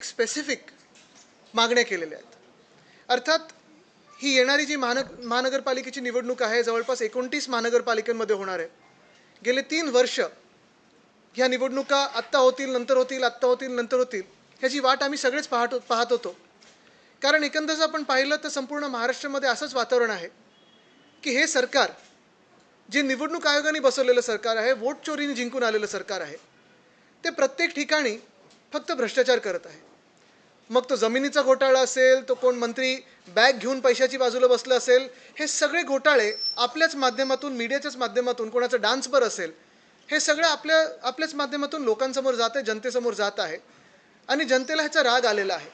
Specific मागण्या केलेल्या आहेत. अर्थात ही येणारी जी महानगरपालिकेची निवडणूक आहे, जवळपास 29 महानगरपालिकांमध्ये होणार आहे. गेले 3 वर्ष ह्या निवडणुका आत्ता होतील, नंतर होतील, आत्ता होतील, नंतर होतील, ह्याची वाट आम्ही सगळेच पाहत होतो. कारण एकंदर आपण पाहिलं तर संपूर्ण महाराष्ट्रामध्ये असंच वातावरण आहे की हे सरकार, जे निवडणूक आयोगाने बसवलेलं सरकार आहे, वोट चोरीने जिंकून आलेलं सरकार आहे, ते प्रत्येक ठिकाणी फक्त भ्रष्टाचार करत आहे. मग तो जमिनीचा घोटाळा असेल, तो कोण मंत्री बॅग घेऊन पैशाची बाजूला बसलं असेल, हे सगळे घोटाळे आपल्याच माध्यमातून, मीडियाच्याच माध्यमातून, कोणाचं डान्सवर असेल, हे सगळं आपल्याच माध्यमातून लोकांसमोर जात आहे, जनतेसमोर जात आहे आणि जनतेला ह्याचा राग आलेला आहे.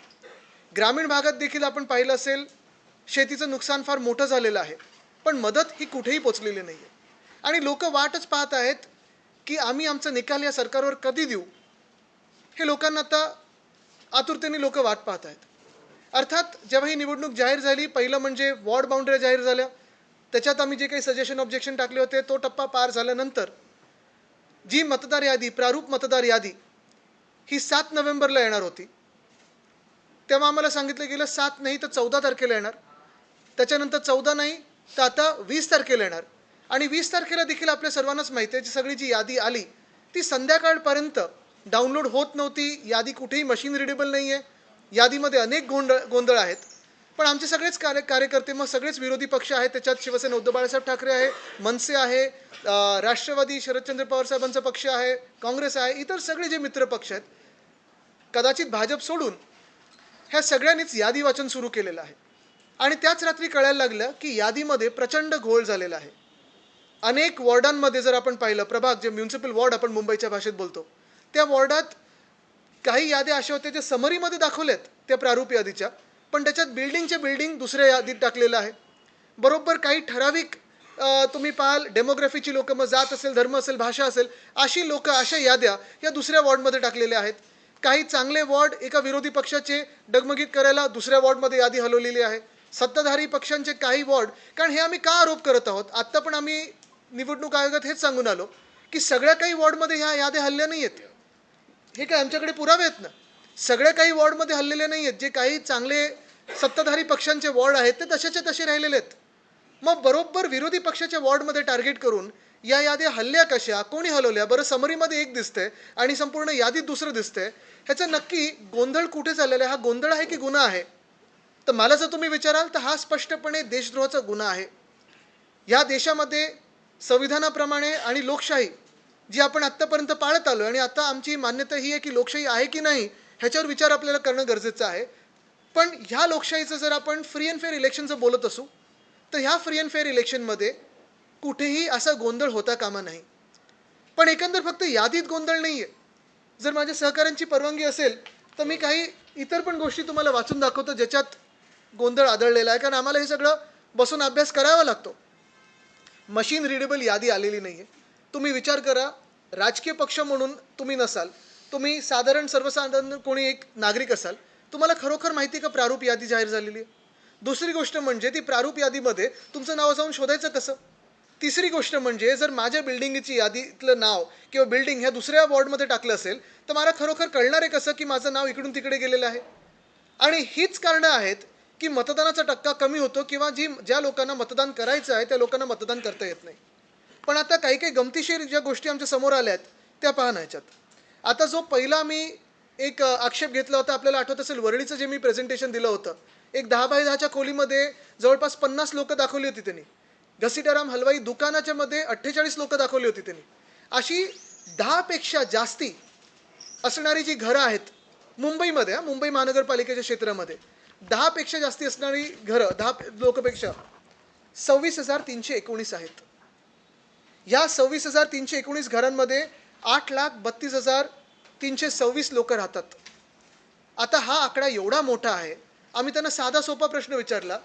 ग्रामीण भागात देखील आपण पाहिलं असेल, शेतीचं नुकसान फार मोठं झालेलं आहे, पण मदत ही कुठेही पोचलेली नाही आहे आणि लोक वाटच पाहत आहेत की आम्ही आमचा निकाल या सरकारवर कधी देऊ. हे लोकांना आता आतुरतेने लोक वाट पाहत आहेत. अर्थात जेव्हा ही निवडणूक जाहीर झाली, पहिलं म्हणजे वॉर्ड बाउंड्री जाहीर झाल्या, त्याच्यात आम्ही जे काही सजेशन ऑब्जेक्शन टाकले होते, तो टप्पा पार झाल्यानंतर जी मतदार यादी, प्रारूप मतदार यादी ही 7 नोव्हेंबरला येणार होती, तेव्हा आम्हाला सांगितलं गेलं 7 नाही तर 14 तारखेला येणार. त्याच्यानंतर 14 नाही तर आता 20 तारखेला येणार आणि 20 तारखेला देखील आपल्या सर्वांनाच माहिती आहे, सगळी जी यादी आली ती संध्याकाळपर्यंत डाउनलोड होत नव्हती. यादी कुठेही मशीन रिडेबल नाही आहे. यादीमध्ये अनेक गोंधळ आहेत. पण आमचे सगळेच कार्यकर्ते, मग सगळेच विरोधी पक्ष आहेत, त्याच्यात शिवसेना उद्धव बाळासाहेब ठाकरे आहे, मनसे आहे, राष्ट्रवादी शरदचंद्र पवार साहेबांचा पक्ष आहे, काँग्रेस आहे, इतर सगळे जे मित्र पक्ष आहेत, कदाचित भाजप सोडून ह्या सगळ्यांनीच यादी वाचन सुरू केलेलं आहे. आणि त्याच रात्री कळायला लागलं की यादीमध्ये प्रचंड घोळ झालेला आहे. अनेक वॉर्डांमध्ये जर आपण पाहिलं, प्रभाग, जे म्युनिसिपल वॉर्ड आपण मुंबईच्या भाषेत बोलतो, त्या वॉर्डात काही याद्या अशा होत्या ज्या समरीमध्ये दाखवल्यात त्या प्रारूप यादीच्या, पण त्याच्यात बिल्डिंग दुसऱ्या यादीत टाकलेलं आहे. बरोबर काही ठराविक तुम्ही पाहाल, डेमोग्राफीची लोक, मग जात असेल, धर्म असेल, भाषा असेल, अशी लोक, अशा याद्या या दुसऱ्या वॉर्डमध्ये टाकलेल्या आहेत. काही चांगले वॉर्ड एका विरोधी पक्षाचे डगमगीत करायला दुसऱ्या वॉर्डमध्ये यादी हलवलेली आहे. सत्ताधारी पक्षांचे काही वॉर्ड, कारण हे आम्ही का आरोप करत आहोत, आत्ता पण आम्ही निवडणूक आयोगात हेच सांगून आलो की सगळ्या काही वॉर्डमध्ये ह्या याद्या हल्ल्या नाही आहेत. हे काय आमच्याकडे पुरावे आहेत ना. सगळ्या काही वॉर्डमध्ये हल्लेले नाही आहेत. जे काही चांगले सत्ताधारी पक्षांचे वॉर्ड आहेत ते तसेच्या तसे राहिलेले आहेत. मग बरोबर विरोधी पक्षाच्या वॉर्डमध्ये टार्गेट करून या याद्या हल्ल्या कशा, कोणी हलवल्या, बरं समरीमध्ये एक दिसतंय आणि संपूर्ण यादीत दुसरं दिसतंय, ह्याचा नक्की गोंधळ कुठे चाललेला आहे? हा गोंधळ आहे की गुन्हा आहे? तर मला जर तुम्ही विचाराल तर हा स्पष्टपणे देशद्रोहाचा गुन्हा आहे. या देशामध्ये संविधानाप्रमाणे आणि लोकशाही जी आपण आत्तापर्यंत पाळत आलो, आणि आता आमची मान्यता ही आहे की लोकशाही आहे की नाही ह्याच्यावर विचार आपल्याला करणं गरजेचं आहे. पण ह्या लोकशाहीचं जर आपण फ्री अँड फेअर इलेक्शनचं बोलत असू, तर ह्या फ्री अँड फेअर इलेक्शनमध्ये कुठेही असा गोंधळ होता कामा नाही. पण एकंदर फक्त यादीत गोंधळ नाही आहे. जर माझ्या सहकाऱ्यांची परवानगी असेल तर मी काही इतर पण गोष्टी तुम्हाला वाचून दाखवतो ज्याच्यात गोंधळ आढळलेला आहे, कारण आम्हाला हे सगळं बसून अभ्यास करावा लागतो. मशीन रिडेबल यादी आलेली नाही आहे. तुम्ही विचार करा, राजकीय पक्ष म्हणून तुम्ही नसाल, तुम्ही सर्वसाधारण कोणी एक नागरिक असाल, तुम्हाला खरोखर माहिती का प्रारूप यादी जाहीर झालेली आहे? दुसरी गोष्ट म्हणजे ती प्रारूप यादीमध्ये तुमचं नाव जाऊन शोधायचं कसं? तिसरी गोष्ट म्हणजे जर माझ्या बिल्डिंगची यादीतलं नाव किंवा बिल्डिंग ह्या दुसऱ्या वॉर्डमध्ये टाकलं असेल तर मला खरोखर कळणार आहे कसं की माझं नाव इकडून तिकडे गेलेलं आहे? आणि हीच कारणं आहेत की मतदानाचा टक्का कमी होतो किंवा ज्या लोकांना मतदान करायचं आहे त्या लोकांना मतदान करता येत नाही. पण आता काही काही गमतीशीर ज्या गोष्टी आमच्या समोर आल्यात त्या पहा ना ह्याच्यात. आता जो पहिला मी एक आक्षेप घेतला होता, आपल्याला आठवत असेल, वरळीचं जे मी प्रेझेंटेशन दिलं होतं, एक 10 बाय 10च्या खोलीमध्ये जवळपास 50 लोक दाखवली होती त्यांनी. घसीटाराम हलवाई दुकानाच्या मध्ये 48 लोक दाखवली होती त्यांनी. अशी 10 पेक्षा जास्ती असणारी जी घरं आहेत मुंबईमध्ये, मुंबई महानगरपालिकेच्या क्षेत्रामध्ये 10 पेक्षा जास्ती असणारी घरं, 10 लोकपेक्षा 26,319 आहेत. या 26,319 घरांमध्ये 8,32,326 लोक राहतात. आता हा आकडा एवढा मोठा आहे. आम्ही त्यांना साधा सोपा प्रश्न विचारला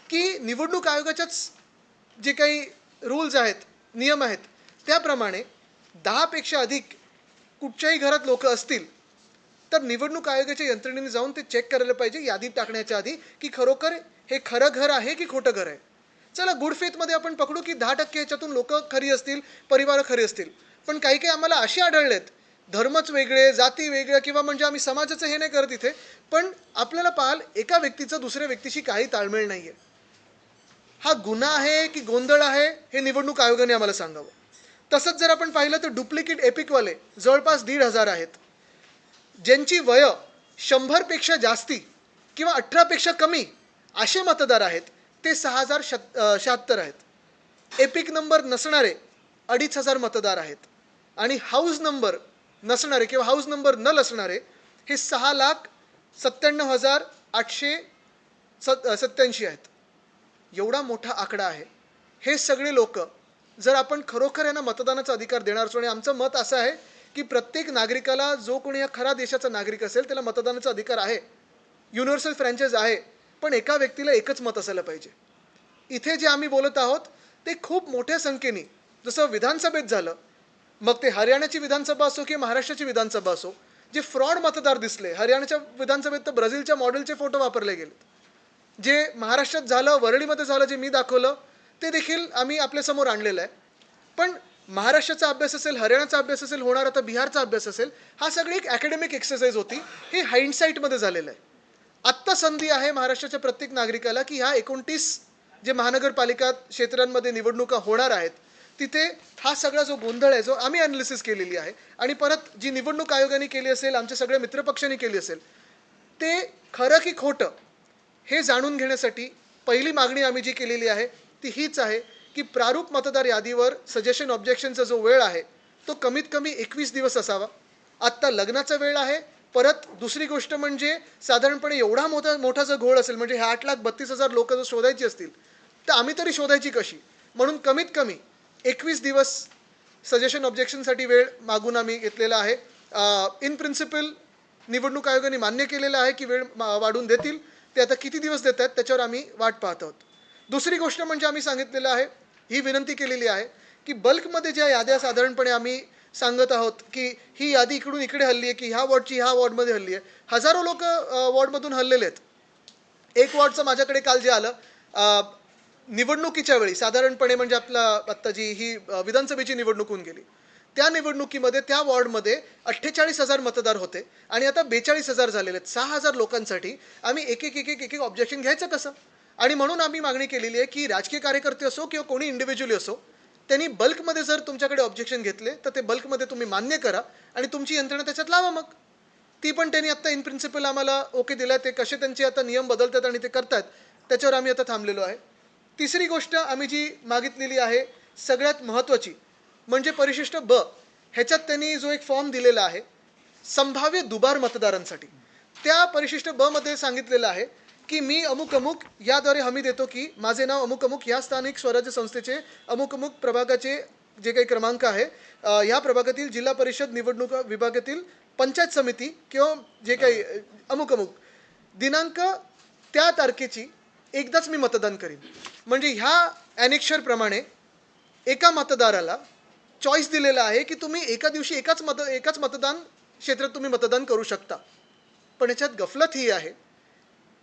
की निवडणूक आयोगाच्याच जे काही रूल्स आहेत, नियम आहेत, त्याप्रमाणे 10 पेक्षा अधिक कुठच्याही घरात लोक असतील तर निवडणूक आयोगाच्या यंत्रणेने जाऊन ते चेक करायला पाहिजे यादीत टाकण्याच्या आधी की खरोखर हे खरं घर आहे की खोटं घर आहे. चला, गुड फेथमध्ये आपण पकडू की 10% ह्याच्यातून लोक खरी असतील, परिवार खरी असतील. पण काही काही आम्हाला असे आढळलेत धर्मच वेगळे, जाती वेगळ्या किंवा म्हणजे आम्ही समाजाचं हे नाही करत इथे, पण आपल्याला पाहाल एका व्यक्तीचं दुसऱ्या व्यक्तीशी काही ताळमेळ नाही आहे. हा गुन्हा आहे की गोंधळ आहे हे निवडणूक आयोगाने आम्हाला सांगावं. तसंच जर आपण पाहिलं तर डुप्लिकेट एपिकवाले जवळपास 1,500 आहेत, ज्यांची वय 100पेक्षा जास्ती किंवा 18पेक्षा कमी असे मतदार आहेत, ते 6,076 आहेत. एपिक नंबर नसणारे 2,500 मतदार आहेत आणि हाऊस नंबर नसणारे किंवा हाऊस नंबर न असणारे हे 6,97,887 आहेत. एवढा मोठा आकडा आहे. हे सगळे लोक जर आपण खरोखर यांना मतदानाचा अधिकार देणार असो, आणि आमचं मत असं आहे की प्रत्येक नागरिकाला, जो कोणी या खरा देशाचा नागरिक असेल त्याला मतदानाचा अधिकार आहे, युनिव्हर्सल फ्रँचाइज आहे, पण एका व्यक्तीला एकच मत असायला पाहिजे. इथे जे आम्ही बोलत आहोत ते खूप मोठ्या संख्येने, जसं विधानसभेत झालं, मग ते हरियाणाची विधानसभा असो किंवा महाराष्ट्राची विधानसभा असो, जे फ्रॉड मतदार दिसले. हरियाणाच्या विधानसभेत तर ब्राझीलच्या मॉडेलचे फोटो वापरले गेले. जे महाराष्ट्रात झालं, वरळीमध्ये झालं, जे मी दाखवलं ते देखील आम्ही आपल्यासमोर आणलेलं आहे. पण महाराष्ट्राचा अभ्यास असेल, हरियाणाचा अभ्यास असेल, होणार आता बिहारचा अभ्यास असेल, हा सगळी एक अकॅडमिक एक्सरसाइज होती. हे हाइंडसाईटमध्ये झालेलं आहे. आत्ता संधी आहे महाराष्ट्राच्या प्रत्येक नागरिकाला की ह्या 29 जे महानगरपालिका क्षेत्रांमध्ये निवडणुका होणार आहेत, तिथे हा सगळा जो गोंधळ आहे, जो आम्ही ॲनालिसिस केलेली आहे आणि परत जी निवडणूक आयोगाने केली असेल, आमच्या सगळ्या मित्रपक्षांनी केली असेल, ते खरं की खोटं हे जाणून घेण्यासाठी पहिली मागणी आम्ही जी केलेली आहे ती हीच आहे की प्रारूप मतदार यादीवर सजेशन ऑब्जेक्शनचा जो वेळ आहे तो कमीत कमी 21 दिवस असावा. आत्ता लग्नाचा वेळ आहे. परत दुसरी गोष्ट म्हणजे साधारणपणे एवढा मोठा जर घोळ असेल, म्हणजे हे 8,32,000 लोक जर शोधायची असतील तर आम्ही तरी शोधायची कशी, म्हणून कमीत कमी 21 दिवस सजेशन ऑब्जेक्शनसाठी वेळ मागून आम्ही घेतलेला आहे. इन प्रिन्सिपल निवडणूक आयोगाने मान्य केलेलं आहे की वेळ वाढवून देतील. ते आता किती दिवस देत आहेत त्याच्यावर आम्ही वाट पाहत आहोत. दुसरी गोष्ट म्हणजे आम्ही सांगितलेलं आहे, ही विनंती केलेली आहे की बल्कमध्ये ज्या याद्या साधारणपणे आम्ही सांगत आहोत की ही यादी इकडून इकडे हल्ली आहे, की ह्या वॉर्डची ह्या वॉर्डमध्ये हल्ली आहे. हजारो लोक वॉर्डमधून हल्लेले आहेत. एक वॉर्डचं माझ्याकडे काल जे आलं, निवडणुकीच्या वेळी साधारणपणे म्हणजे आपला आत्ता जी ही विधानसभेची निवडणूक होऊन गेली, त्या निवडणुकीमध्ये त्या वॉर्डमध्ये 48,000 मतदार होते आणि आता 42,000 झालेले आहेत. 6,000 लोकांसाठी आम्ही एक एक ऑब्जेक्शन घ्यायचं कसं? आणि म्हणून आम्ही मागणी केलेली आहे की राजकीय कार्यकर्ते असो किंवा कोणी इंडिव्हिज्युअली असो, त्यांनी बल्कमध्ये जर तुमच्याकडे ऑब्जेक्शन घेतले तर ते बल्कमध्ये तुम्ही मान्य करा आणि तुमची यंत्रणा त्याच्यात लावा. मग ती पण त्यांनी आत्ता इन प्रिन्सिपल आम्हाला ओके दिला. ते कसे त्यांचे आता नियम बदलतात आणि ते करतात त्याच्यावर आम्ही आता थांबलेलो आहे. तिसरी गोष्ट आम्ही जी मागितलेली आहे सगळ्यात महत्त्वाची म्हणजे परिशिष्ट ब, ह्याच्यात त्यांनी जो एक फॉर्म दिलेला आहे संभाव्य दुबार मतदारांसाठी, त्या परिशिष्ट ब मध्ये सांगितलेलं आहे की मी अमुक अमुक याद्वारे हमी देतो की माझे नाव अमुक अमुक या स्थानिक स्वराज्य संस्थेचे अमुक अमुक प्रभागाचे जे काही क्रमांक आहे, या प्रभागातील जिल्हा परिषद निवडणूक विभागातील पंचायत समिती किंवा जे काही अमुक अमुक दिनांक त्या तारखेची एकदाच मी मतदान करीन. म्हणजे ह्या ॲनेक्शरप्रमाणे एका मतदाराला चॉईस दिलेला आहे की तुम्ही एका दिवशी एकाच मतदान क्षेत्रात तुम्ही मतदान करू शकता. पण याच्यात गफलत ही आहे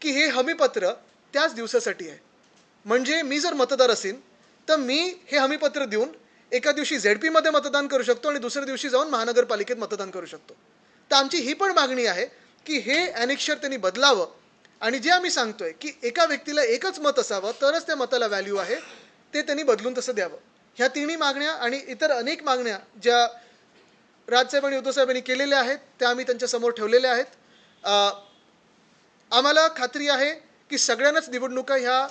की हे हमीपत्र त्याच दिवसासाठी आहे. म्हणजे मी जर मतदार असेल तर मी हे हमीपत्र देऊन एका दिवशी झेडपीमध्ये मतदान करू शकतो आणि दुसऱ्या दिवशी जाऊन महानगरपालिकेत मतदान करू शकतो. तर आमची ही पण मागणी आहे की हे ॲनेक्शर त्यांनी बदलावं आणि जे आम्ही सांगतोय की एका व्यक्तीला एकच मत असावं तरच त्या मताला व्हॅल्यू आहे, ते त्यांनी बदलून तसं द्यावं. ह्या तिन्ही मागण्या आणि इतर अनेक मागण्या ज्या राजसाहेब आणि उद्धवसाहेबांनी केलेल्या आहेत त्या आम्ही त्यांच्यासमोर ठेवलेल्या आहेत. आम्हाला खात्री आहे की सगळ्यांनाच निवडणुका ह्या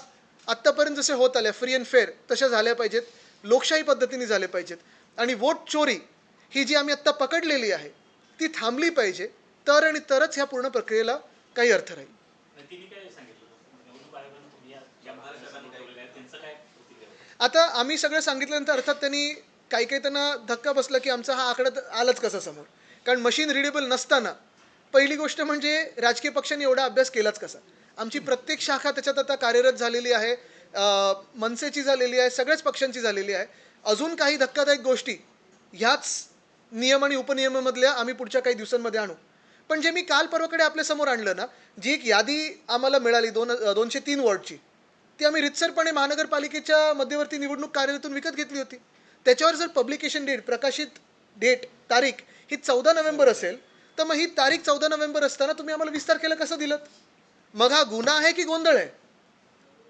आत्तापर्यंत जसे होत आल्या फ्री अँड फेअर तशा झाल्या पाहिजेत, लोकशाही पद्धतीने झाल्या पाहिजेत आणि वोट चोरी ही जी आम्ही आत्ता पकडलेली आहे ती थांबली पाहिजे, तरच ह्या पूर्ण प्रक्रियेला काही अर्थ राहील. आता आम्ही सगळं सांगितल्यानंतर अर्थात त्यांनी काही त्यांना धक्का बसला की आमचा हा आकडा आलाच कसा समोर, कारण मशीन रिडेबल नसताना पहिली गोष्ट म्हणजे राजकीय पक्षांनी एवढा अभ्यास केलाच कसा. आमची प्रत्येक शाखा त्याच्यात आता कार्यरत झालेली आहे, मनसेची झालेली आहे, सगळ्याच पक्षांची झालेली आहे. अजून काही धक्कादायक गोष्टी ह्याच नियम आणि उपनियमामधल्या आम्ही पुढच्या काही दिवसांमध्ये आणू. पण जे मी काल परवाकडे आपल्यासमोर आणलं ना, जी एक यादी आम्हाला मिळाली 203 वॉर्डची, ती आम्ही रितसरपणे महानगरपालिकेच्या मध्यवर्ती निवडणूक कार्यालयातून विकत घेतली होती. त्याच्यावर जर पब्लिकेशन डेट, प्रकाशित डेट, तारीख ही 14 नोव्हेंबर असेल, तर मग ही तारीख 14 नोव्हेंबर असताना तुम्ही आम्हाला 20 तारखेला कसं दिलं? मग हा गुन्हा आहे की गोंधळ आहे?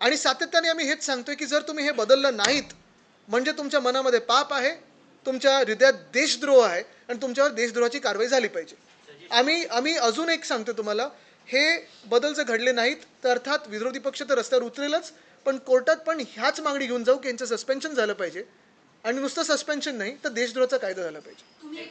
आणि सातत्याने आम्ही हेच सांगतोय की जर तुम्ही हे बदललं नाहीत, म्हणजे तुमच्या मनामध्ये पाप आहे, तुमच्या हृदयात देशद्रोह आहे आणि तुमच्यावर देशद्रोहाची कारवाई झाली पाहिजे. आम्ही आम्ही अजून एक सांगतो तुम्हाला, हे बदल जर घडले नाहीत तर अर्थात विरोधी पक्ष तर रस्त्यावर उतरेलच, पण कोर्टात पण ह्याच मागणी घेऊन जाऊ की यांचं सस्पेन्शन झालं पाहिजे. आणि नुसतं सस्पेन्शन नाही तर देशद्रोहाचा कायदा झाला पाहिजे.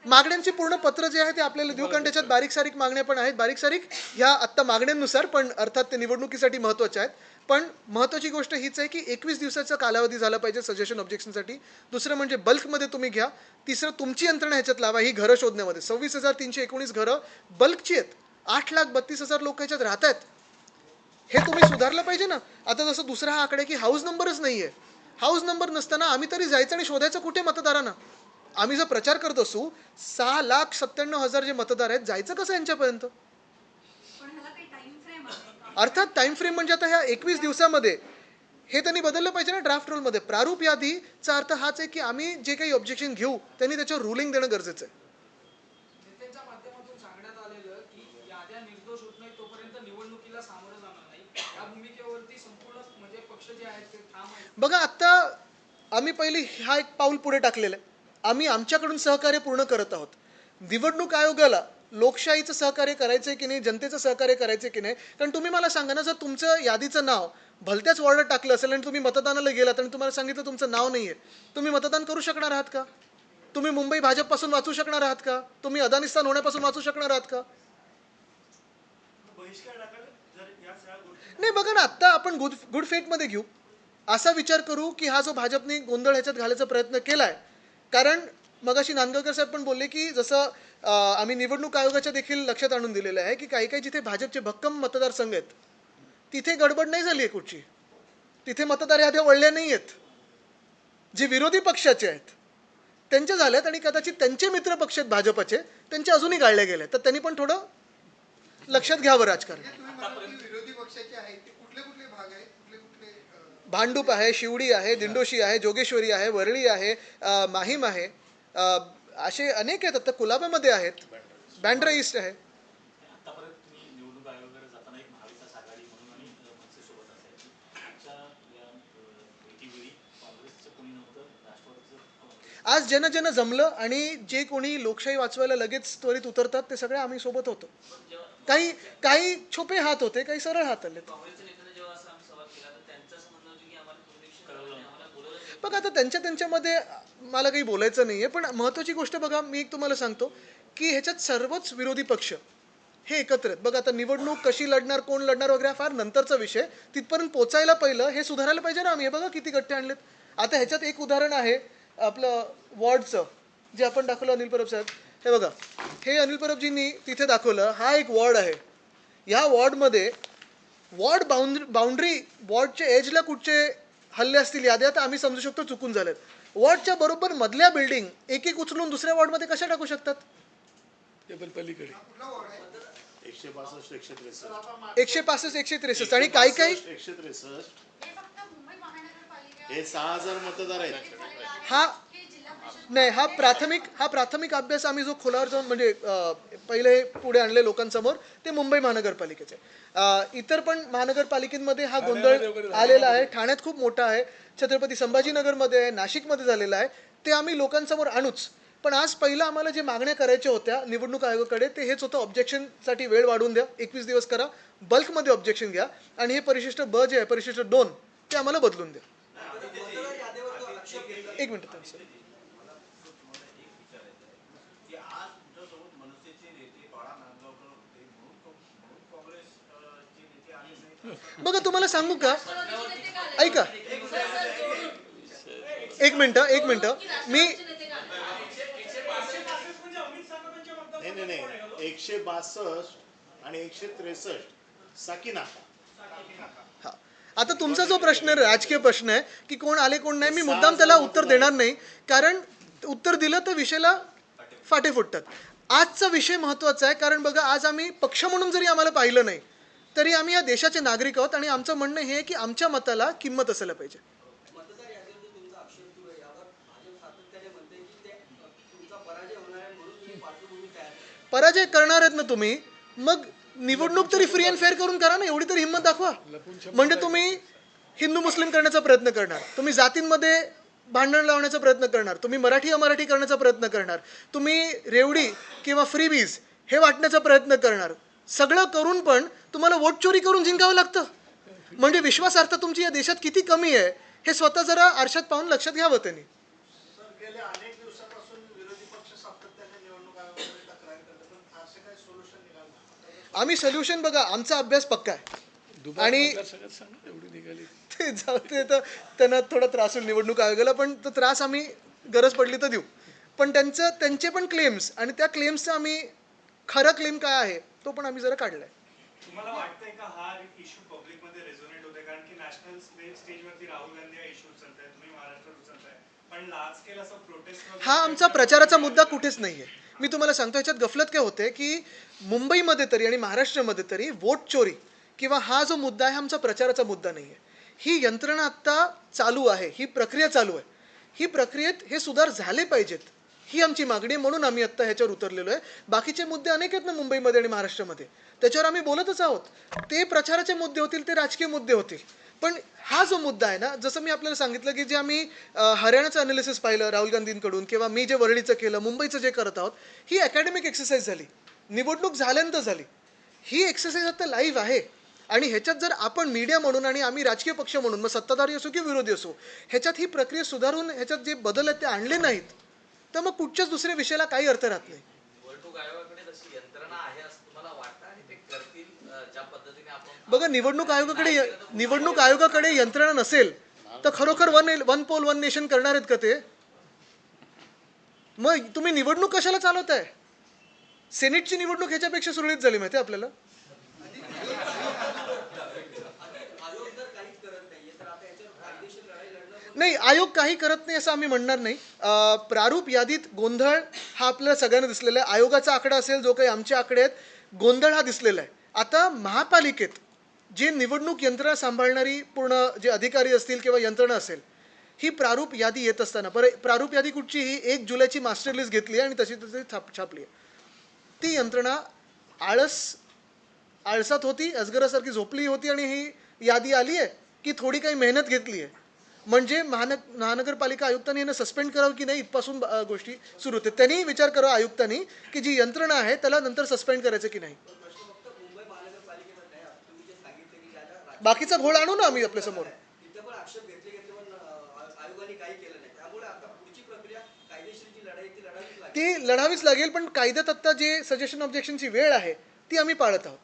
मागण्यांची पूर्ण पत्र जे आहे ते आपल्याला देऊ, कारण त्याच्यात बारीक सारीक मागण्या पण आहेत. बारीक सारीक ह्या आत्ता मागण्यांनुसार, पण अर्थात ते निवडणुकीसाठी महत्त्वाच्या आहेत. पण महत्त्वाची गोष्ट हीच आहे की 21 दिवसाचा कालावधी झाला पाहिजे सजेशन ऑब्जेक्शनसाठी. दुसरं म्हणजे बल्कमध्ये तुम्ही घ्या. तिसरं तुमची यंत्रणा ह्याच्यात लावा ही घरं शोधण्यामध्ये. 26,319 घरं बल्कची आहेत. 8,32,000 लोक ह्याच्यात राहत आहेत. हे तुम्ही सुधारलं पाहिजे ना. आता जसं दुसरा हा आकडा की हाऊस नंबरच नाही आहे. हाऊस नंबर नसताना आम्ही तरी जायचं आणि शोधायचं कुठे मतदारांना? आम्ही जर प्रचार करत असू, 6,97,000 जे मतदार आहेत, जायचं कसं यांच्यापर्यंत? अर्थात टाइम फ्रेम म्हणजे आता ह्या 21 दिवसामध्ये हे त्यांनी बदललं पाहिजे ना ड्राफ्ट रूलमध्ये. प्रारूप यादीचा अर्थ हाच आहे की आम्ही जे काही ऑब्जेक्शन घेऊ त्यांनी त्याच्यावर रुलिंग देणं गरजेचं आहे. नेत्यांच्या माध्यमातून सांगण्यात आलेलं की याद्या निर्दोष होत नाही तोपर्यंत निवडणुकीला सामोरं जाणार नाही. या भूमिकेवरती संपूर्ण म्हणजे पक्ष जे आहेत ते ठाम आहेत. बघा, आता आम्ही पहिली हा एक पाऊल पुढे टाकलेलं आहे. आम्ही आमच्याकडून सहकार्य पूर्ण करत आहोत. निवडणूक आयोगाला लोकशाहीचं सहकार्य करायचंय की नाही, जनतेचं सहकार्य करायचंय की नाही. कारण तुम्ही मला सांगा ना, जर तुमचं यादीचं नाव भलत्याच वॉर्डात टाकलं असेल आणि तुम्ही मतदानाला गेलात आणि तुम्हाला सांगितलं तुमचं नाव नाही आहे, तुम्ही मतदान करू शकणार आहात का? तुम्ही मुंबई भाजपपासून वाचू शकणार आहात का? तुम्ही अदानिस्तान होण्यापासून वाचू शकणार आहात का? नाही, बघा ना, आत्ता आपण गुड फेटमध्ये घेऊ. असा विचार करू की हा जो भाजपने गोंधळ ह्याच्यात घालायचा प्रयत्न केलाय, कारण मगाशी नांदगावकर साहेब पण बोलले की जसं आम्ही निवडणूक आयोगाच्या देखील लक्षात आणून दिलेलं आहे की काही काही जिथे भाजपचे भक्कम मतदारसंघ आहेत तिथे गडबड नाही झाली आहे कुठची. तिथे मतदार याद्या वळल्या नाही आहेत. जे विरोधी पक्षाचे आहेत त्यांच्या झाल्यात आणि कदाचित त्यांचे मित्र पक्ष आहेत भाजपचे, त्यांचे अजूनही गाळल्या गेल्या. तर त्यांनी पण थोडं लक्षात घ्यावं राजकारण. भांडूप आहे, शिवडी आहे, दिंडोशी आहे, जोगेश्वरी आहे, वरळी आहे, माहीम आहे, असे अनेक आहेत. आता कुलाब्यामध्ये आहेत, बँड्रा ईस्ट आहे. आज ज्यांना जमलं आणि जे कोणी लोकशाही वाचवायला लगेच त्वरित उतरतात ते सगळे आम्ही सोबत होतो. काही काही छोपे हात होते, काही सरळ हात आले. बघा, आता त्यांच्यामध्ये मला काही बोलायचं नाहीये, पण महत्वाची गोष्ट बघा, मी एक तुम्हाला सांगतो की ह्याच्यात सर्वच विरोधी पक्ष हे एकत्र आहेत. बघा, आता निवडणूक कशी लढणार, कोण लढणार वगैरे फार नंतरचा विषय. तिथपर्यंत पोचायला पहिलं हे सुधारायला पाहिजे ना आम्ही. हे बघा किती गठ्ठे आणलेत. आता ह्याच्यात एक उदाहरण आहे आपलं वॉर्डचं, जे आपण दाखवलं अनिल परब साहेब. हे बघा, हे अनिल परबजींनी तिथे दाखवलं. हा एक वॉर्ड आहे. ह्या वॉर्डमध्ये वॉर्ड बाउंड्री वॉर्डच्या एजला कुठचे हल्ले असतील याद्या तर आम्ही समजू शकतो चुकून झालेत. वॉर्डच्या बरोबर मधल्या बिल्डिंग एक एक उचलून दुसऱ्या वॉर्डमध्ये कशा टाकू शकतात? पलीकडे 165 163 आणि काही काही 163 हे 6,000 मतदार आहेत. हा नाही, हा प्राथमिक अभ्यास आम्ही जो खोलावर जाऊन म्हणजे पहिले पुढे आणले लोकांसमोर ते मुंबई महानगरपालिकेचे. इतर पण महानगरपालिकेमध्ये हा गोंधळ आलेला आहे. ठाण्यात खूप मोठा आहे, छत्रपती संभाजीनगरमध्ये आहे, नाशिकमध्ये झालेला आहे. ते आम्ही लोकांसमोर आणूच. पण आज पहिलं आम्हाला जे मागण्या करायच्या होत्या निवडणूक आयोगाकडे ते हेच होतं, ऑब्जेक्शनसाठी वेळ वाढवून द्या, 21 दिवस करा, बल्कमध्ये ऑब्जेक्शन घ्या आणि हे परिशिष्ट ब जे आहे परिशिष्ट 2 ते आम्हाला बदलून द्या. एक मिनिट. बघा, तुम्हाला सांगू का, ऐका एक मिनिट मी नाही 162 आणि 163 साकीनाका. हा, आता तुमचा जो प्रश्न राजकीय प्रश्न आहे की कोण आले कोण नाही, मी मुद्दाम त्याला उत्तर देणार नाही, कारण उत्तर दिलं तर विषयाला फाटे फुटतात. आजचा विषय महत्वाचा आहे, कारण बघा, आज आम्ही पक्ष म्हणून जरी आम्हाला पाहिलं नाही तरी आम्ही या देशाचे नागरिक आहोत आणि आमचं म्हणणं हे आहे की आमच्या मताला किंमत असायला पाहिजे. पराजय करणार आहेत ना तुम्ही, मग निवडणूक तरी फ्री अँड फेअर करून करा ना, एवढी तरी हिंमत दाखवा. म्हणजे तुम्ही हिंदू मुस्लिम करण्याचा प्रयत्न करणार, तुम्ही जातींमध्ये भांडण लावण्याचा प्रयत्न करणार, तुम्ही मराठी अमराठी करण्याचा प्रयत्न करणार, तुम्ही रेवडी किंवा फ्रीबीज हे वाटण्याचा प्रयत्न करणार. सगळं करून पण तुम्हाला वोट चोरी करून जिंकावं लागतं. म्हणजे विश्वासार्हता तुमची या देशात किती कमी आहे हे स्वतः जरा आरशात पाहून लक्षात घ्यावं त्यांनी. गेल्या अनेक दिवसापासून विरोधी पक्ष सातत्याने निवडणूक आयोगाकडे तक्रार करतात, पण फारसे काही सोल्युशन निघालं नाही. आम्ही सोल्युशन बघा, आमचा अभ्यास पक्का आहे आणि ते जाऊ ते तर त्यांना थोडा त्रास होईल निवडणूक आयोगाला, पण तो त्रास आम्ही गरज पडली तर देऊ. पण त्यांचे पण क्लेम्स आणि त्या क्लेम्सचा आम्ही खरं क्लेम काय आहे तो पण आम्ही जरा काढलाय. तुम्हाला वाटतंय का हा इश्यू पब्लिक मध्ये रेझोनेट होते, कारण की नॅशनल स्टेजवरती राहुल गांधी हा इश्यू उचलताय, तुम्ही महाराष्ट्रात उचलताय, पण लार्ज स्केल असं प्रोटेस्ट हा आमचा प्रचाराचा मुद्दा कुठेच नाहीये. मी तुम्हाला सांगतो, ह्याच्यात गफलत काय होते की मुंबईमध्ये तरी आणि महाराष्ट्रामध्ये तरी वोट चोरी किंवा हा जो मुद्दा आहे आमचा प्रचाराचा मुद्दा नाहीये. ही यंत्रणा आत्ता चालू आहे, ही प्रक्रिया चालू आहे, ही प्रक्रियेत हे सुधार झाले पाहिजेत ही आमची मागणी आहे. म्हणून आम्ही आत्ता ह्याच्यावर उतरलेलो आहे. बाकीचे मुद्दे अनेक आहेत ना मुंबईमध्ये आणि महाराष्ट्रामध्ये, त्याच्यावर आम्ही बोलतच आहोत. ते प्रचाराचे मुद्दे होतील, ते राजकीय मुद्दे होतील. पण हा जो मुद्दा आहे ना, जसं मी आपल्याला सांगितलं की जे आम्ही हरियाणाचं अनालिसिस पाहिलं राहुल गांधींकडून किंवा मी जे वरळीचं केलं, मुंबईचं जे करत आहोत, ही अकॅडमिक एक्सरसाइज झाली, निवडणूक झाल्यानंतर झाली. ही एक्सरसाइज आता लाईव्ह आहे आणि ह्याच्यात जर आपण मीडिया म्हणून आणि आम्ही राजकीय पक्ष म्हणून, मग सत्ताधारी असो किंवा विरोधी असो, ह्याच्यात ही प्रक्रिया सुधारून ह्याच्यात जे बदल आहेत ते आणले नाहीत, तर मग कुठच्याच दुसऱ्या विषयाला काही अर्थ राहत नाही. निवडणूक आयोगाकडे जशी यंत्रणा आहे असं तुम्हाला वाटतं आणि ते करतील ज्या पद्धतीने आपण बघा, निवडणूक आयोगाकडे यंत्रणा नसेल तर खरोखर वन पोल वन नेशन करणार आहेत का ते? मग तुम्ही निवडणूक कशाला चालवताय? सेनेटची निवडणूक ह्याच्यापेक्षा सुरळीत झाली माहिती आहे आपल्याला. नाही, आयोग काही करत नाही असं आम्ही म्हणणार नाही. प्रारूप यादीत गोंधळ हा आपल्याला सगळ्यांना दिसलेला आहे. आयोगाचा आकडा असेल, जो काही आमचे आकडे आहेत, गोंधळ हा दिसलेला आहे. आता महापालिकेत जे निवडणूक यंत्रणा सांभाळणारी पूर्ण जे अधिकारी असतील किंवा यंत्रणा असेल, ही प्रारूप यादी येत असताना प्रारूप यादी कुठची? ही 1 जुलैची मास्टर लिस्ट घेतली आणि तशी छापली आहे. ती यंत्रणा आळसात होती, अजगरासारखी झोपली होती आणि ही यादी आली आहे की थोडी काही मेहनत घेतली आहे. म्हणजे महानगरपालिका आयुक्तांनी यांना सस्पेंड करावं की नाही, इथपासून गोष्टी सुरू होते. त्यांनी विचार करावा आयुक्तांनी की जी यंत्रणा आहे त्याला नंतर सस्पेंड करायचं की नाही. बाकीचा घोळ आणू ना आम्ही आपल्या समोर. ती लढावीच लागेल, पण कायद्यात आता जे सजेशन ऑब्जेक्शनची वेळ आहे ती आम्ही पाळत आहोत.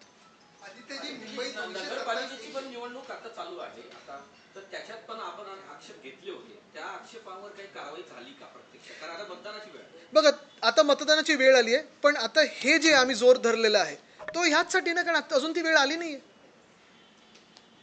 नगरपालिकेची पण निवडणूक आता चालू आहे आता, तर त्याच्यात पण आपण आक्षेप घेतले होते, त्या आक्षेपावर काही कारवाई झाली का प्रत्यक्ष? कारण आता मतदानाची वेळ आहे. बघा, आता मतदानाची वेळ आली आहे, पण आता हे जे आम्ही जोर धरलेला आहे तो ह्याचसाठी ना, कारण आता अजून ती वेळ आली नाही.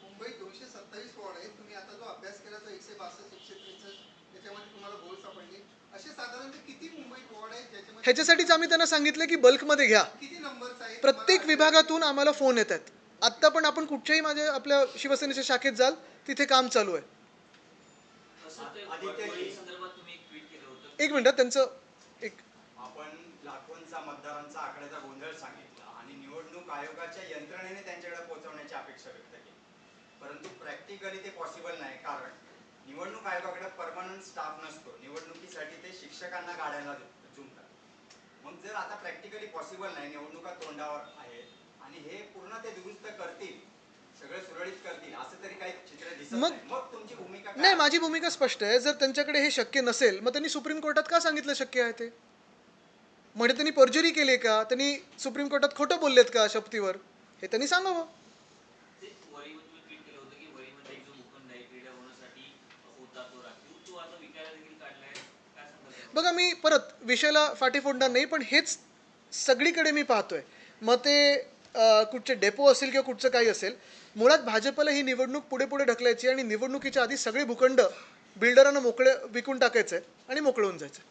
मुंबईत 227 वॉर्ड आहेत. तुम्ही आता जो अभ्यास केला तो 162, 163, त्याच्यामध्ये तुम्हाला घोळ सापडले. असे साधारणतः किती मुंबईत वॉर्ड आहेत ज्याच्यामध्ये ह्याच्यासाठीच आम्ही त्यांना सांगितलं की बल्कमध्ये घ्या. किती नंबर्स आहेत? प्रत्येक विभागातून आम्हाला फोन येत आहेत. आत्ता पण आपण कुठच्याही आपल्या शिवसेनेच्या शाखेत जाल तिथे काम चालू आहे. संदर्भात तुम्ही एक ट्विट केलं होतं. एक मिनिट, त्यांचं एक आपण लाखोंचा मतदारांचा आकड्याचा गोंधळ सांगितला आणि निवडणूक आयोगाच्या यंत्रणेने त्यांच्याकडे पोहोचवण्याची अपेक्षा व्यक्त केली, परंतु प्रॅक्टिकली ते पॉसिबल नाही. कारण निवडणूक आयोगाकडे परमनंट स्टाफ नसतो. निवडणुकीसाठी ते शिक्षकांना गाड्याला जुंपतात. मग जर आता प्रॅक्टिकली पॉसिबल नाही, निवडणुका तोंडावर आहेत आणि हे पूर्ण ते दुरुस्त करतील, सगळं सुरळीत करतील असं तरी काही चित्र दिसत नाही. मग तुमची भूमिका नाही, माझी भूमिका स्पष्ट आहे. जर त्यांच्याकडे हे शक्य नसेल, मग त्यांनी सुप्रीम कोर्टात का सांगितलं शक्य आहे ते? म्हणजे त्यांनी पर्जरी केली का? त्यांनी सुप्रीम कोर्टात खोटं बोललेत का शपथीवर? हे त्यांनी सांगावं. ते वरीमध्ये ट्विट केलं होतं की वरीमध्ये एक जो मुकुंद आहे क्रीडा होण्यासाठी होता तो राखीव, तो आता विकायला देखील काढलाय, काय सांगाल? बघा, मी परत विषयाला फाटी फोडणार नाही, पण हेच सगळीकडे मी पाहतोय. मग ते कुठचे डेपो असेल किंवा कुठचं काही असेल, मुळात भाजपला ही निवडणूक पुढे पुढे ढकलायची आणि निवडणुकीच्या आधी सगळे भूखंड बिल्डरांना मोकळे विकून टाकायचे आणि मोकळे होऊन जायचं.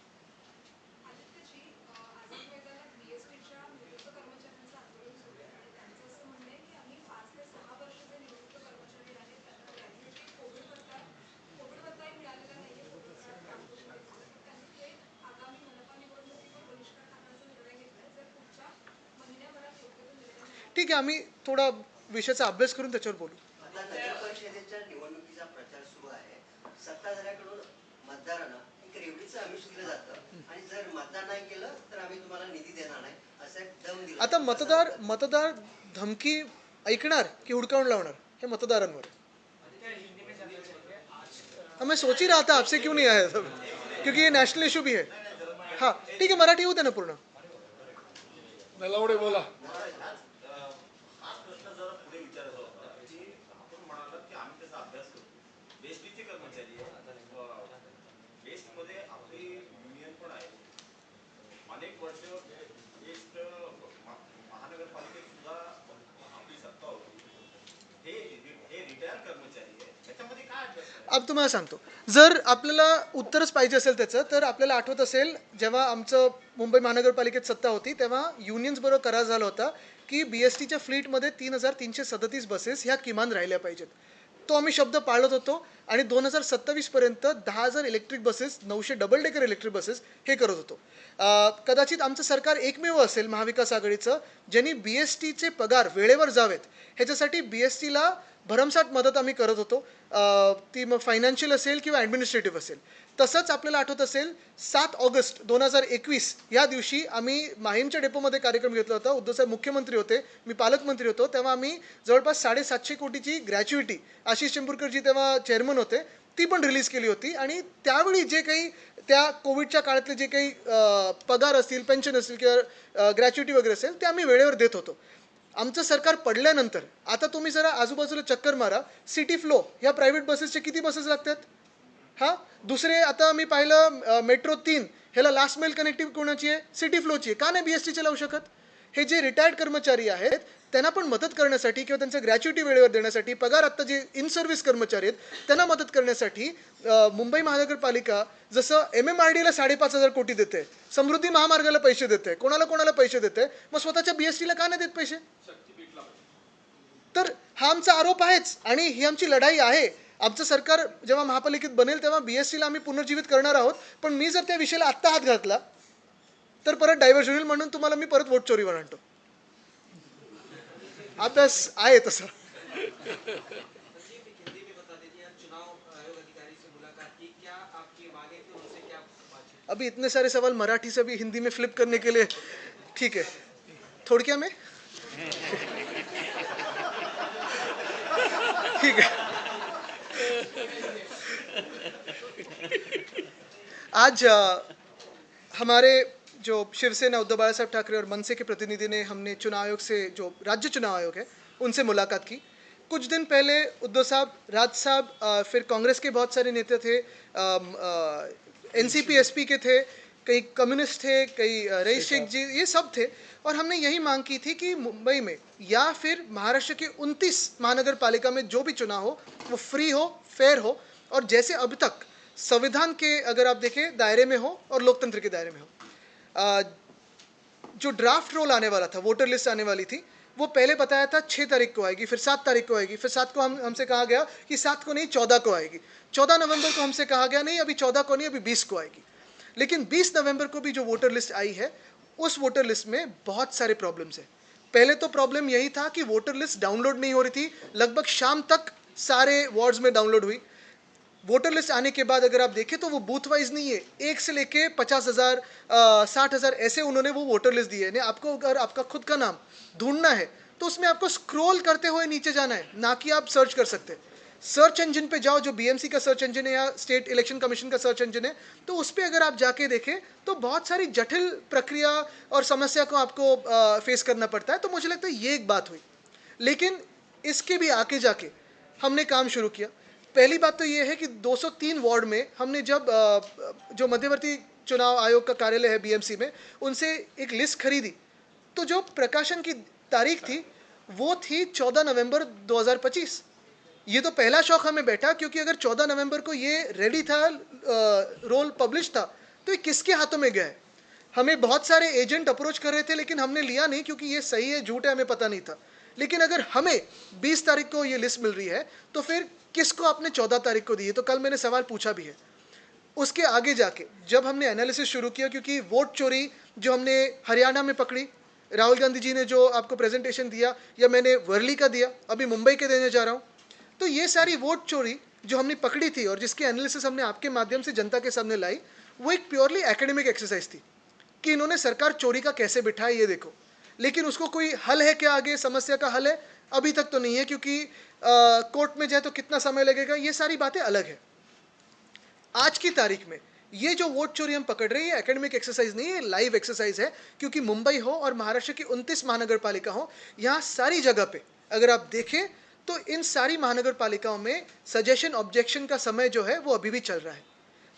ठीक आहे, आम्ही थोडा विषयाचा अभ्यास करून त्याच्यावर बोलू. आता नगर परिषदेच्या निवडणुकीचा प्रचार सुरू आहे. सत्ताधाऱ्याकडून मतदारांना एक रेवडीचं आमिष दिलं जातं आणि जर मतदान नाही केलं तर आम्ही तुम्हाला निधी देणार नाही असं एक दम दिला. आता मतदार धमकी ऐकणार की हुडकावून लावणार हे मतदारांवर आहे. हाँ, मैं सोच ही रहा था आपसे क्यों नहीं आया सब, क्योंकि ये नेशनल इशू भी है. हाँ ठीक है, मराठी होते ना पूर्ण. नलावडे बोला. हाच प्रश्न जरा पुढे विचारायचा होता की आपण म्हणालात की आम्ही त्याचा अभ्यास करतो. बेस्टचे कर्मचारी बेस्टमध्ये आपली युनियन पण आहे. अनेक वर्ष बेस्ट महानगरपालिकेत सुद्धा आपली सत्ता होती. हे रिटायर कर्मचारी आहे, त्याच्यामध्ये काय अभ्यास आहे? अब तुम्हाला सांगतो, जर आपल्याला उत्तरच पाहिजे असेल त्याचं, तर आपल्याला आठवत असेल जेव्हा आमचं मुंबई महानगरपालिकेत सत्ता होती तेव्हा युनियन्स बरोबर करार झाला होता की BSTच्या फ्लीटमध्ये 3,337 बसेस ह्या किमान राहिल्या पाहिजेत. तो आम्ही शब्द पाळत होतो आणि 2027 पर्यंत 10,000 electric buses, 900 double decker electric buses हे करत होतो. कदाचित आमचं सरकार एकमेव असेल महाविकास आघाडीचं ज्यांनी BSTचे पगार वेळेवर जावेत ह्याच्यासाठी BSTला भरमसाठ मदत आम्ही करत होतो. ती मग फायनान्शियल असेल किंवा ॲडमिनिस्ट्रेटिव्ह असेल. तसंच आपल्याला आठवत असेल 7 ऑगस्ट 2021 या दिवशी आम्ही माहीमच्या डेपोमध्ये कार्यक्रम घेतला होता. उद्धवसाहेब मुख्यमंत्री होते, मी पालकमंत्री होतो. तेव्हा आम्ही जवळपास 750 कोटीची ग्रॅच्युइटी, आशिष चेंबूरकरजी तेव्हा चेअरमन होते, ती पण रिलीज केली होती. आणि त्यावेळी जे काही त्या कोविडच्या काळातले जे काही पगार असतील, पेन्शन असतील किंवा ग्रॅच्युइटी वगैरे असेल ते आम्ही वेळेवर देत होतो. आमचं सरकार पडल्यानंतर आता तुम्ही जरा आजूबाजूला चक्कर मारा, सिटी फ्लो ह्या प्रायव्हेट बसेसचे किती बसेस लागतात. हां, दुसरे आता मी पाहिलं मेट्रो 3 ह्याला लास्ट मेल कनेक्टिव्ह कोणाची आहे, सिटी फ्लोची आहे. का नाही BSTचे लावू शकत. हे जे रिटायर्ड कर्मचारी आहेत त्यांना पण मदत करण्यासाठी किंवा त्यांचं ग्रॅच्युइटी वेळेवर देण्यासाठी, पगार आत्ता जे इन सर्व्हिस कर्मचारी आहेत त्यांना मदत करण्यासाठी मुंबई महानगरपालिका जसं MMRDAला 5,500 कोटी देते, समृद्धी महामार्गाला पैसे देते, कोणाला पैसे देते, मग स्वतःच्या BSTला का नाही देत पैसे. तर हा आमचा आरोप आहेच आणि ही आमची लढाई आहे. आमचं सरकार जेव्हा महापालिकेत बनेल तेव्हा BSTला आम्ही पुनर्जीवित करणार आहोत. पण मी जर त्या विषयाला आत्ता हात घातला तर परत डायव्हर्जन होईल, म्हणून तुम्हाला मी परत वोट चोरीवर आणतो. अभ्यास आहे तसा. अभी इतने सारे सवाल मराठी से भी हिंदी में फ्लिप करने के लिए, ठीक है, थोड़क्या में ठीक है. आज हमारे जो शिवसेना उद्धव बाला साहब ठाकरे और मनसे के प्रतिनिधि ने, हमने चुनाव आयोग से, जो राज्य चुनाव आयोग है उनसे मुलाकात की. कुछ दिन पहले उद्धव साहब, राज साहब, फिर कांग्रेस के बहुत सारे नेता थे, NCP SP के थे, कई कम्युनिस्ट थे, कई रईस शेख जी, ये सब थे. और हमने यही मांग की थी कि मुंबई में या फिर महाराष्ट्र के 29 महानगर पालिका में जो भी चुनाव हो वो फ्री हो, फेयर हो और जैसे अब तक संविधान के अगर आप देखें दायरे में हो और लोकतंत्र के दायरे में हो. जो ड्राफ्ट रोल आने वाला था, वोटर लिस्ट आने वाली थी, वो पहले बताया था 6 तारीख को आएगी, फिर 7 तारीख को आएगी, फिर 7 को हमसे कहा गया कि 7 को नहीं 14 को आएगी. 14 नवंबर को हमसे कहा गया नहीं अभी 14 को नहीं अभी 20 को आएगी. लेकिन 20 नवंबर को भी जो वोटर लिस्ट आई है उस वोटर लिस्ट में बहुत सारे प्रॉब्लम्स हैं. पहले तो प्रॉब्लम यही था कि वोटर लिस्ट डाउनलोड नहीं हो रही थी, लगभग शाम तक सारे वार्ड्स में डाउनलोड हुई. वोटर लिस्ट आने के बाद अगर आप देखें तो वो बूथ वाइज नहीं है, 1 से लेके 50,000 60,000 ऐसे उन्होंने वो वोटर लिस्ट दी है. आपको अगर आपका खुद का नाम ढूंढना है तो उसमें आपको स्क्रॉल करते हुए नीचे जाना है, ना कि आप सर्च कर सकते हैं. सर्च इंजन पे जाओ, जो BMC का सर्च इंजन है या स्टेट इलेक्शन कमीशन का सर्च इंजन है, तो उस पर अगर आप जाके देखें तो बहुत सारी जटिल प्रक्रिया और समस्या को आपको फेस करना पड़ता है. तो मुझे लगता है ये एक बात हुई. लेकिन इसके भी आगे जाके हमने काम शुरू किया. पहली बात तो ये है कि 203 वार्ड में हमने जब जो मध्यवर्ती चुनाव आयोग का कार्यालय है BMC में, उनसे एक लिस्ट खरीदी, तो जो प्रकाशन की तारीख थी वो थी 14 नवंबर 2025. ये तो पहला शौक हमें बैठा, क्योंकि अगर 14 नवंबर को ये रेडी था, रोल पब्लिश था, तो ये किसके हाथों में गया है. हमें बहुत सारे एजेंट अप्रोच कर रहे थे लेकिन हमने लिया नहीं, क्योंकि ये सही है झूठ है हमें पता नहीं था. लेकिन अगर हमें 20 तारीख को ये लिस्ट मिल रही है तो फिर किसको आपने 14 तारीख को दी है. तो कल मैंने सवाल पूछा भी है. उसके आगे जाके जब हमने एनालिसिस शुरू किया, क्योंकि वोट चोरी जो हमने हरियाणा में पकड़ी, राहुल गांधी जी ने जो आपको प्रेजेंटेशन दिया, या मैंने वर्ली का दिया, अभी मुंबई के देने जा रहा हूँ, तो ये सारी वोट चोरी जो हमने पकड़ी थी और जिसकी एनालिसिस हमने आपके माध्यम से जनता के सामने लाई, वो एक प्योरली एकेडमिक एक्सरसाइज थी कि इन्होंने सरकार चोरी का कैसे बिठाया ये देखो। लेकिन उसको कोई हल है क्या, आगे समस्या का हल है? अभी तक तो नहीं है, क्योंकि कोर्ट में जाए तो कितना समय लगेगा, ये सारी बातें अलग है। आज की तारीख में ये जो वोट चोरी हम पकड़ रहे हैं, ये एकेडमिक एक्सरसाइज नहीं है, लाइव एक्सरसाइज है। क्योंकि मुंबई हो और महाराष्ट्र की 29 महानगर पालिका हो, यहाँ सारी जगह पे अगर आप देखें तो इन सारी महानगर पालिकाओं में सजेशन ऑब्जेक्शन का समय जो है वो अभी भी चल रहा है।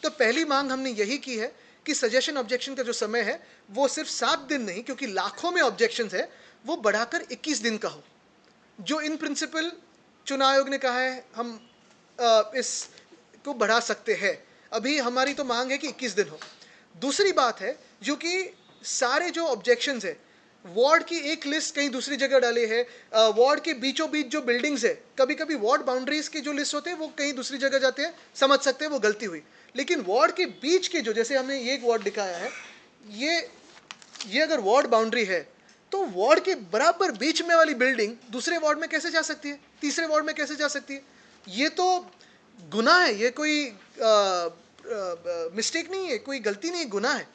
तो पहली मांग हमने यही की है कि सजेशन ऑब्जेक्शन का जो समय है वो सिर्फ 7 दिन नहीं, क्योंकि लाखों में ऑब्जेक्शंस है, वो बढ़ाकर 21 दिन का हो। जो इन प्रिंसिपल चुनाव आयोग ने कहा है हम इसको बढ़ा सकते हैं। अभी हमारी तो मांग है कि 21 दिन हो। दूसरी बात है जो कि सारे जो ऑब्जेक्शंस है, वार्ड की एक लिस्ट कहीं दूसरी जगह डाली है, वार्ड के बीचों बीच जो बिल्डिंग्स है, कभी कभी वार्ड बाउंड्रीज की जो लिस्ट होते हैं वो कहीं दूसरी जगह जाते हैं, समझ सकते हैं वो गलती हुई। लेकिन वार्ड के बीच के जो, जैसे हमने ये एक वार्ड दिखाया है, ये अगर वार्ड बाउंड्री है तो वार्ड के बराबर बीच में वाली बिल्डिंग दूसरे वार्ड में कैसे जा सकती है, तीसरे वार्ड में कैसे जा सकती है? ये तो गुनाह है, ये कोई मिस्टेक नहीं है, कोई गलती नहीं है, गुनाह है।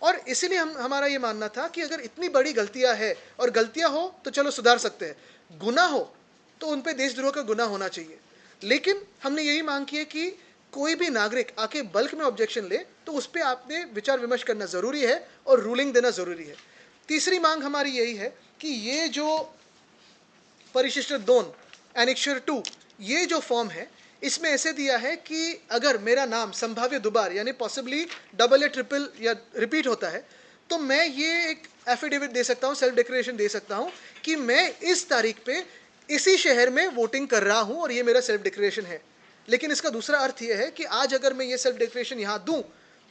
और इसीलिए हमारा ये मानना था कि अगर इतनी बड़ी गलतियां है, और गलतियां हो तो चलो सुधार सकते हैं, गुनाह हो तो उन पे देशद्रोह का गुनाह होना चाहिए। लेकिन हमने यही मांग की है कि कोई भी नागरिक आके बल्क में ऑब्जेक्शन ले तो उस पर आपने विचार विमर्श करना ज़रूरी है और रूलिंग देना ज़रूरी है। तीसरी मांग हमारी यही है कि ये जो परिशिष्ट 2 एनेक्चर 2 ये जो फॉर्म है, इसमें ऐसे दिया है कि अगर मेरा नाम संभाव्य दोबार यानी पॉसिबली डबल या ट्रिपल या रिपीट होता है, तो मैं ये एक एफिडेविट दे सकता हूँ, सेल्फ डिक्लेरेशन दे सकता हूँ कि मैं इस तारीख पे इसी शहर में वोटिंग कर रहा हूँ और ये मेरा सेल्फ डिक्लेरेशन है। लेकिन इसका दूसरा अर्थ ये है कि आज अगर मैं ये सेल्फ डिक्लेरेशन यहाँ दूँ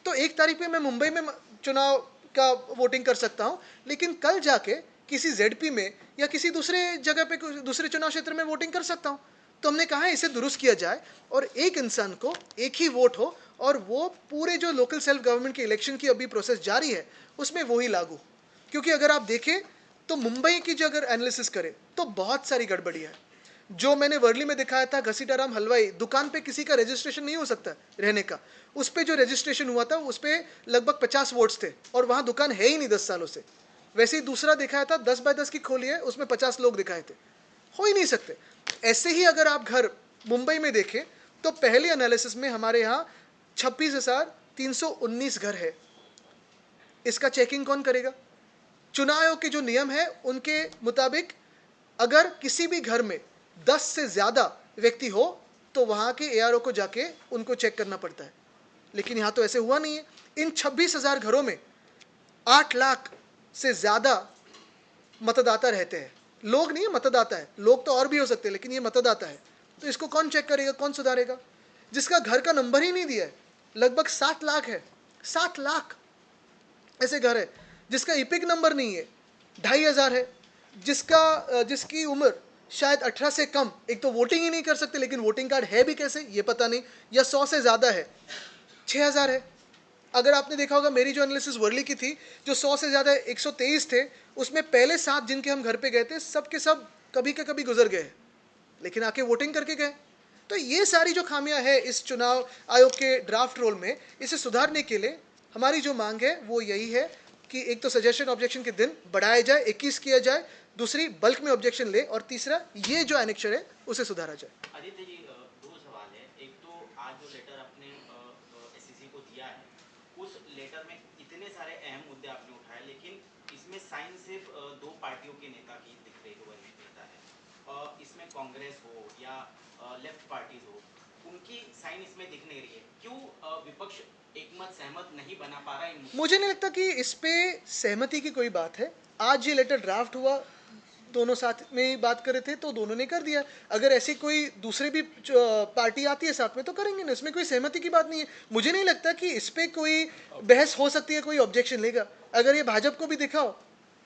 तो 1 तारीख पे मैं मुंबई में चुनाव का वोटिंग कर सकता हूँ, लेकिन कल जाके किसी ZP में या किसी दूसरे जगह पे दूसरे चुनाव क्षेत्र में वोटिंग कर सकता हूँ। तो हमने कहा है इसे दुरुस्त किया जाए और एक इंसान को एक ही वोट हो, और वो पूरे जो लोकल सेल्फ गवर्नमेंट के इलेक्शन की अभी प्रोसेस जारी है उसमें वही लागू। क्योंकि अगर आप देखें तो मुंबई की जो अगर एनालिसिस करें तो बहुत सारी गड़बड़ियाँ हैं। जो मैंने वर्ली में दिखाया था, घसीटाराम हलवाई दुकान पे किसी का रजिस्ट्रेशन नहीं हो सकता रहने का, उस पर जो रजिस्ट्रेशन हुआ था उस पर लगभग 50 वोट्स थे और वहाँ दुकान है ही नहीं 10 सालों से। वैसे ही दूसरा दिखाया था 10 बाय 10 की खोली है, उसमें 50 लोग दिखाए थे, हो ही नहीं सकते। ऐसे ही अगर आप घर मुंबई में देखें तो पहले एनालिसिस में हमारे यहाँ 26,319 घर है। इसका चेकिंग कौन करेगा? चुनाव आयोग के जो नियम है उनके मुताबिक अगर किसी भी घर में 10 से ज़्यादा व्यक्ति हो तो वहाँ के ARO को जाके उनको चेक करना पड़ता है। लेकिन यहाँ तो ऐसे हुआ नहीं है। इन 26,000 घरों में 8 लाख से ज़्यादा मतदाता रहते हैं। लोग नहीं है, मतदाता है। लोग तो और भी हो सकते हैं, लेकिन ये मतदाता है। तो इसको कौन चेक करेगा, कौन सुधारेगा? जिसका घर का नंबर ही नहीं दिया है, लगभग 7 लाख है। 7 लाख ऐसे घर है जिसका इपिक नंबर नहीं है। 2,500 है जिसकी उम्र शायद 18 से कम, एक तो वोटिंग ही नहीं कर सकते, लेकिन वोटिंग कार्ड है भी कैसे ये पता नहीं, या 100 से ज़्यादा है। 6,000 है। अगर आपने देखा होगा मेरी जो एनालिसिस वर्ली की थी, जो 100 से ज़्यादा 123 थे, उसमें पहले 7 जिनके हम घर पे गए थे सब के सब कभी के कभी गुजर गए, लेकिन आके वोटिंग करके गए। तो ये सारी जो खामियां है इस चुनाव आयोग के ड्राफ्ट रोल में, इसे सुधारने के लिए हमारी जो मांग है वो यही है कि एक तो सजेशन ऑब्जेक्शन के दिन बढ़ाया जाए, 21 किया जाए, दूसरी बल्क में ऑब्जेक्शन ले, और तीसरा ये जो एनेक्चर है उसे सुधारा जाए। आदित्य जी, 2 सवाल है। एक तो आज जो लेटर आपने SCC को दिया है, उस लेटर में इतने सारे अहम मुद्दे आपने उठाए, लेकिन इसमें साइन सिर्फ 2 पार्टियों के नेता की दिख रही है, गवर्नमेंट नेता है। इसमें कांग्रेस हो या लेफ्ट पार्टीज हो, उनकी साइन इसमें दिख नहीं रही है। क्यों विपक्ष एकमत सहमत नहीं बना पा रहा है? मुझे नहीं लगता कि इस पे सहमति की कोई बात है। आज ये लेटर ड्राफ्ट हुआ, दोनों साथ में ही बात कर रहे थे तो दोनों ने कर दिया। अगर ऐसी कोई दूसरी भी पार्टी आती है साथ में तो करेंगे ना, इसमें कोई सहमति की बात नहीं है। मुझे नहीं लगता कि इस पे कोई बहस हो सकती है, कोई ऑब्जेक्शन लेगा। अगर ये भाजपा को भी दिखाओ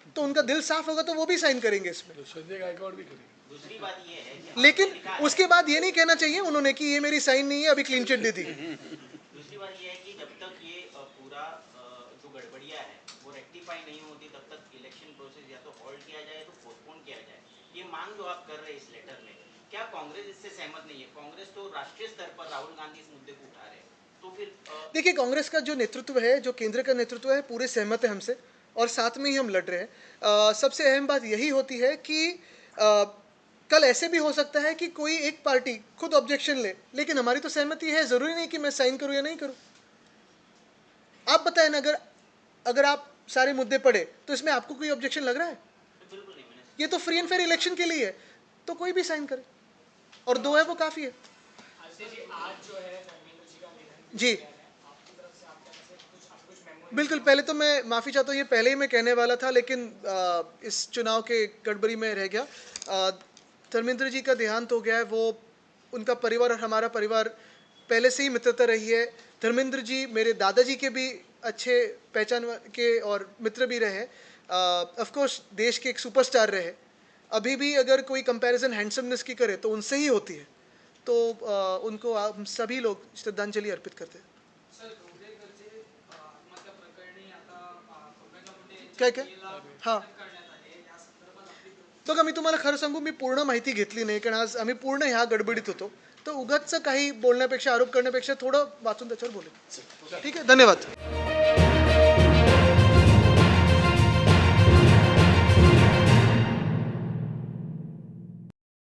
तो उनका दिल साफ होगा तो वो भी साइन करेंगे इसमें। दूसरी बात ये है कि लेकिन उसके बाद ये नहीं कहना चाहिए उन्होंने कि ये मेरी साइन नहीं है, अभी क्लीन चिट दे दी। दूसरी बात ये है कि जब तक ये पूरा जो गड़बड़िया है वो रेक्टिफाई रेक्टिफाई नहीं होती तब तक इलेक्शन प्रोसेस या तो हॉल्ट किया जाए या तो पोस्टपोन किया जाए, ये मांग जो आप कर रहे हैं इस लेटर में, क्या कांग्रेस इससे सहमत नहीं है? कांग्रेस तो राष्ट्रीय स्तर पर राहुल गांधी इस मुद्दे को उठा रहे हैं, तो फिर देखिए, कांग्रेस का जो नेतृत्व है, जो केंद्र का नेतृत्व है, पूरे सहमत है हमसे और साथ में ही हम लड़ रहे हैं। सबसे अहम बात यही होती है कि कल ऐसे भी हो सकता है कि कोई एक पार्टी खुद ऑब्जेक्शन ले, लेकिन हमारी तो सहमति है, ज़रूरी नहीं कि मैं साइन करूं या नहीं करूं। आप बताएं ना, अगर आप सारे मुद्दे पढ़े तो इसमें आपको कोई ऑब्जेक्शन लग रहा है? बिल्कुल नहीं। मैंने ये तो फ्री एंड फेयर इलेक्शन के लिए है, तो कोई भी साइन करे और 2 है वो काफ़ी है। जी बिल्कुल, पहले तो मैं माफ़ी चाहता हूँ, ये पहले ही मैं कहने वाला था, लेकिन इस चुनाव के गड़बड़ी में रह गया। धर्मेंद्र जी का देहांत हो गया है। वो, उनका परिवार और हमारा परिवार पहले से ही मित्रता रही है। धर्मेंद्र जी मेरे दादाजी के भी अच्छे पहचान के और मित्र भी रहे। ऑफ कोर्स देश के एक सुपरस्टार रहे। अभी भी अगर कोई कंपैरिजन हैंडसमनेस की करे तो उनसे ही होती है। तो उनको हम सभी लोग श्रद्धांजलि अर्पित करते हैं। सर, डोंगरेकरचे आत्महत्या प्रकरणी आता पंकजा मुंडे यांच्या काय? पत्नीला हां. अटक करण्यात आली आहे. या संदर्भात आपली बघा, मी तुम्हाला खरं सांगू, मी पूर्ण माहिती घेतली नाही, कारण आज आम्ही पूर्ण ह्या गडबडीत होतो. तर उगाचचं काही बोलण्यापेक्षा, आरोप करण्यापेक्षा थोडं वाचून त्याच्यावर बोलेन. ठीक आहे, धन्यवाद.